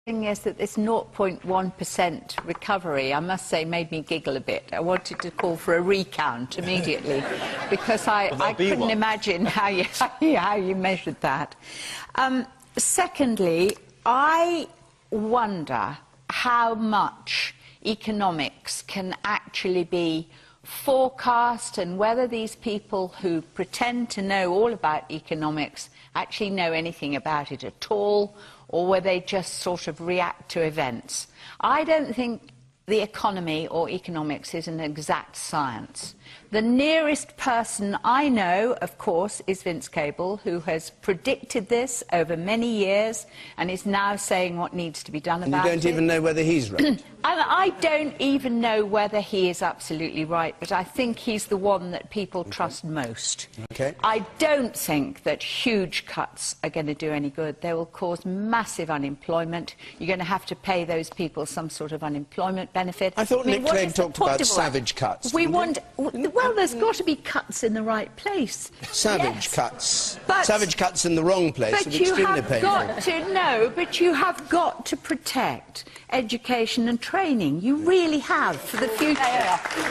Is that this 0.1% recovery, I must say, made me giggle a bit. I wanted to call for a recount immediately because I couldn't imagine how you measured that. Secondly, I wonder how much economics can actually be forecast and whether these people who pretend to know all about economics actually know anything about it at all, or whether they just sort of react to events. I don't think the economy or economics is an exact science. The nearest person I know, of course, is Vince Cable, who has predicted this over many years and is now saying what needs to be done about it. And you don't even know whether he's right? I don't even know whether he is absolutely right, but I think he's the one that people trust most. Okay. I don't think that huge cuts are going to do any good. They will cause massive unemployment. You're going to have to pay those people some sort of unemployment benefit. I thought Nick Clegg talked about savage cuts. Well, there's got to be cuts in the right place. Savage cuts. Savage cuts in the wrong place would be extremely painful. But you have got to protect education and training. You really have, for the future.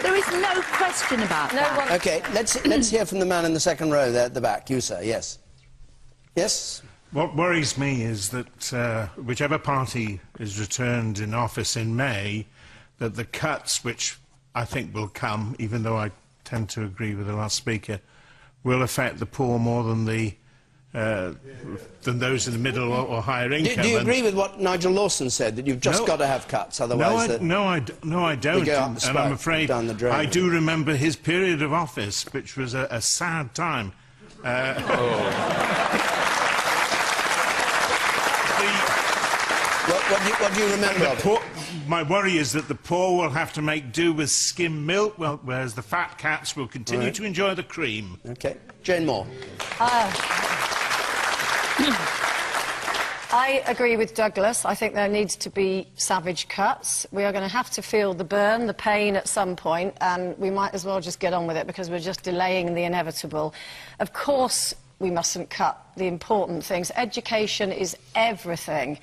There is no question about that. OK, let's hear from the man in the second row there at the back. You, sir, yes. Yes? What worries me is that whichever party is returned in office in May, that the cuts, which I think will come, even though I tend to agree with the last speaker, will affect the poor more than those in the middle or higher income. Do you agree with what Nigel Lawson said, that you've just got to have cuts, otherwise... No, I don't, and I'm afraid I do remember his period of office, which was a sad time. What do you remember of it? My worry is that the poor will have to make do with skim milk, whereas the fat cats will continue to enjoy the cream. OK. Jane Moore. I agree with Douglas. I think there needs to be savage cuts. We are going to have to feel the burn, the pain at some point, and we might as well just get on with it because we're just delaying the inevitable. Of course, we mustn't cut the important things. Education is everything.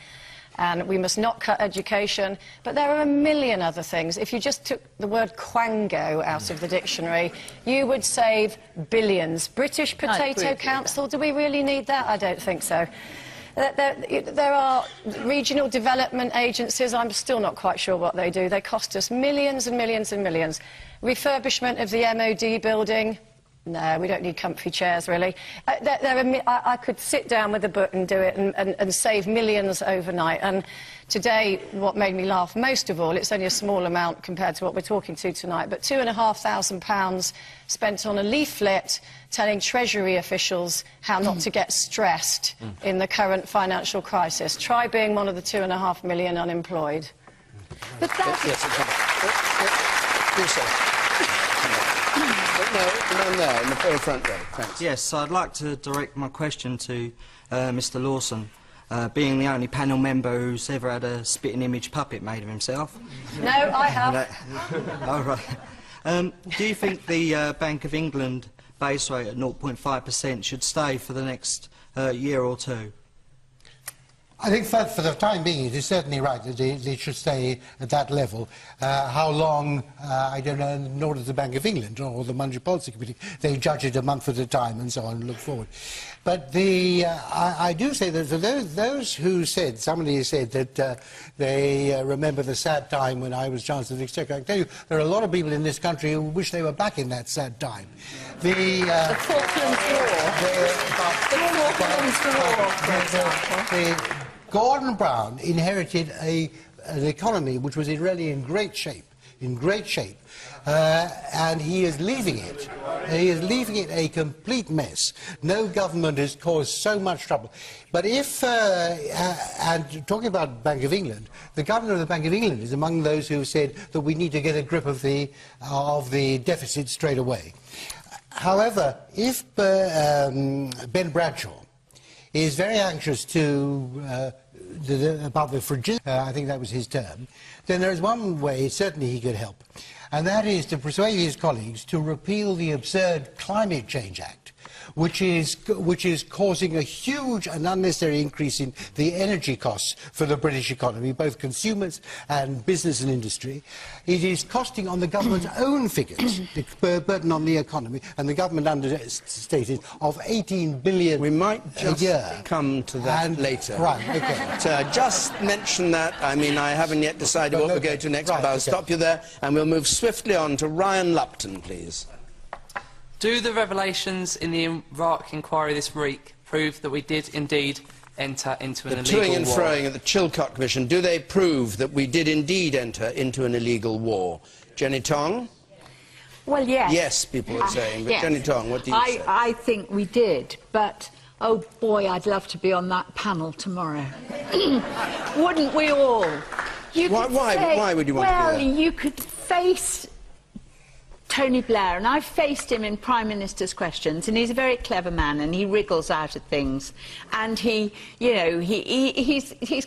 And we must not cut education, but there are a million other things. If you just took the word quango out of the dictionary, you would save billions. British Potato Council, do we really need that? I don't think so. There are regional development agencies. I'm still not quite sure what they do. They cost us millions and millions and millions. Refurbishment of the MOD building. No, we don't need comfy chairs, really. I could sit down with a book and do it and save millions overnight. And today, what made me laugh most of all, it's only a small amount compared to what we're talking to tonight, but £2,500 spent on a leaflet telling Treasury officials how not to get stressed in the current financial crisis. Try being one of the 2.5 million unemployed. But that's... No, there, in the very front row. Thanks. Yes, I'd like to direct my question to Mr Lawson, being the only panel member who's ever had a spitting image puppet made of himself. No, I have. Oh, right. Do you think the Bank of England base rate at 0.5% should stay for the next year or two? I think for the time being, it is certainly right that they should stay at that level. How long, I don't know, nor does the Bank of England or the Monetary Policy Committee. They judge it a month at a time and so on and look forward. But I do say that for those who said, somebody said that they remember the sad time when I was Chancellor of the Exchequer, I can tell you there are a lot of people in this country who wish they were back in that sad time. The Falklands War. For example. Gordon Brown inherited an economy which was really in great shape, and he is leaving it. He is leaving it a complete mess. No government has caused so much trouble. But if, and talking about Bank of England, the governor of the Bank of England is among those who said that we need to get a grip of the deficit straight away. However, if Ben Bradshaw is very anxious about the fragility, I think that was his term, then there is one way certainly he could help, and that is to persuade his colleagues to repeal the absurd Climate Change Act, which is causing a huge and unnecessary increase in the energy costs for the British economy, both consumers and business and industry. It is costing on the government's own figures, the burden on the economy, and the government understated, of 18 billion We might just a year. come to that later. Right, okay. But, just mention that. I mean, I haven't yet decided what we'll go to next, Right, but I'll okay. stop you there, and we'll move swiftly on to Ryan Lupton, please. Do the revelations in the Iraq inquiry this week prove that we did indeed enter into an illegal war? The toing and froing at the Chilcot Commission, do they prove that we did indeed enter into an illegal war? Jenny Tong? Well, yes. Yes, people are saying, but Yes. Jenny Tong, what do you say? I think we did, but, oh boy, I'd love to be on that panel tomorrow. Wouldn't we all? Why would you want to be there? Well, you could face Tony Blair, and I've faced him in Prime Minister's questions, and he's a very clever man, and he wriggles out of things, and he's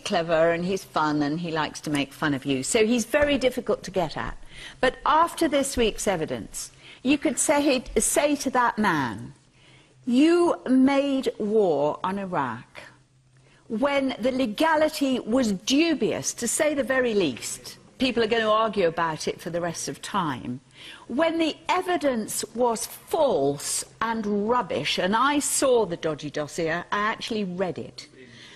clever, and he's fun, and he likes to make fun of you, so he's very difficult to get at. But after this week's evidence, you could say to that man, you made war on Iraq when the legality was dubious, to say the very least. People are going to argue about it for the rest of time. When the evidence was false and rubbish, and I saw the dodgy dossier, I actually read it.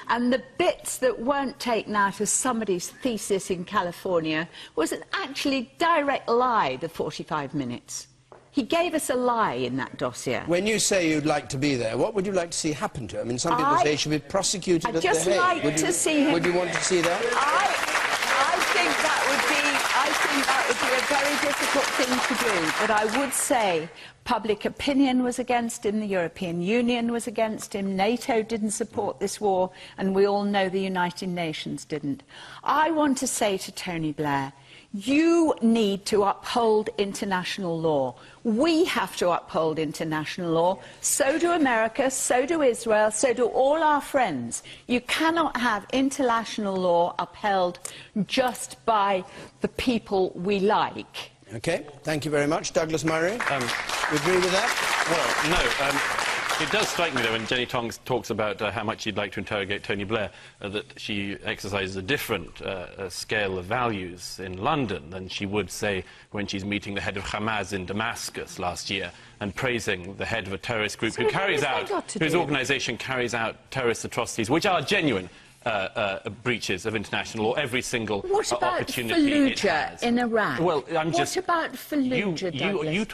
And the bits that weren't taken out of somebody's thesis in California was an actually direct lie, the 45 minutes. He gave us a lie in that dossier. When you say you'd like to be there, what would you like to see happen to him? I mean, some people say he should be prosecuted at The Hague. I'd just like to see him... Would you want to see that? I think that would be a very difficult thing to do, but I would say public opinion was against him, the European Union was against him, NATO didn't support this war, and we all know the United Nations didn't. I want to say to Tony Blair, you need to uphold international law. We have to uphold international law. So do America, so do Israel, so do all our friends. You cannot have international law upheld just by the people we like. OK, thank you very much. Douglas Murray, you agree with that? Well, no. It does strike me, though, when Jenny Tong talks about how much she'd like to interrogate Tony Blair, that she exercises a different scale of values in London than she would, say, when she's meeting the head of Hamas in Damascus last year and praising the head of a terrorist group whose organisation carries out terrorist atrocities, which are genuine breaches of international law every single opportunity it has. Fallujah in Iraq? Well, what about Fallujah, Douglas? You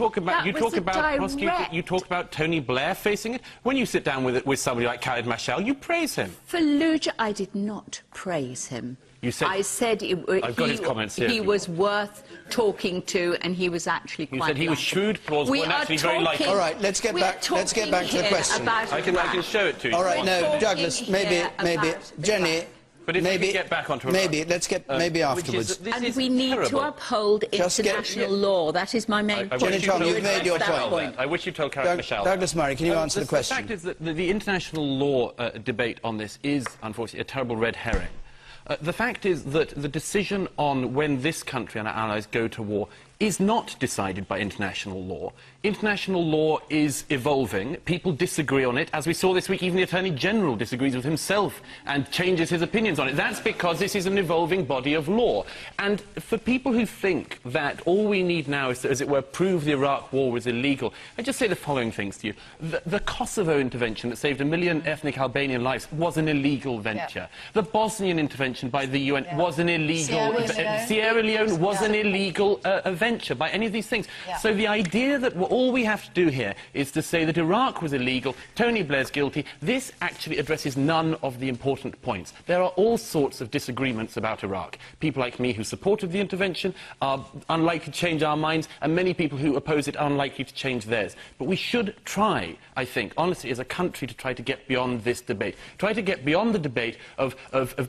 talk about Tony Blair facing it. When you sit down with somebody like Khalid Mashal, you praise him. Fallujah, I did not praise him. You said, I said I've got his comments here. He was worth talking to, and he was actually quite. You said he was shrewd, plausible, and actually very likable. All right, let's get back to the question. I can show it to you. All right, no, Douglas, maybe Jenny. But if we get back onto maybe afterwards. And we need to uphold international law. That is my main point. Jenny Tong, you've made your point. I wish you told Karen Michel. Douglas Murray, can you answer the question? The fact is that the international law debate on this is, unfortunately, a terrible red herring. The fact is that the decision on when this country and our allies go to war is not decided by international law. International law is evolving. People disagree on it. As we saw this week, even the Attorney General disagrees with himself and changes his opinions on it. That's because this is an evolving body of law. And for people who think that all we need now is to, as it were, prove the Iraq war was illegal, I just say the following things to you. The Kosovo intervention that saved 1 million ethnic Albanian lives was an illegal venture. The Bosnian intervention by the UN was an illegal... Sierra Leone was an illegal venture by any of these things. So the idea that all we have to do here is to say that Iraq was illegal, Tony Blair's guilty, this actually addresses none of the important points. There are all sorts of disagreements about Iraq. People like me who supported the intervention are unlikely to change our minds, and many people who oppose it are unlikely to change theirs. But we should try, I think, honestly, as a country, to try to get beyond this debate. Try to get beyond the debate of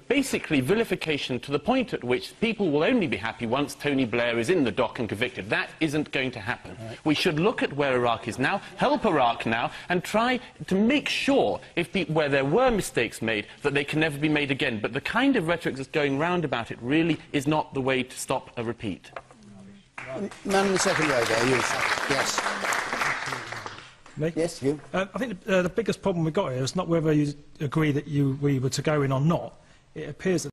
basically vilification to the point at which people will only be happy once Tony Blair is in the dock and convicted. That isn't going to happen. Right. We should look at where Iraq is now, help Iraq now, and try to make sure, where there were mistakes made, that they can never be made again. But the kind of rhetoric that's going round about it really is not the way to stop a repeat. Man in the second row there, you. Yes. Me? Yes, you. I think the biggest problem we've got here is not whether you agree that we were to go in or not. It appears that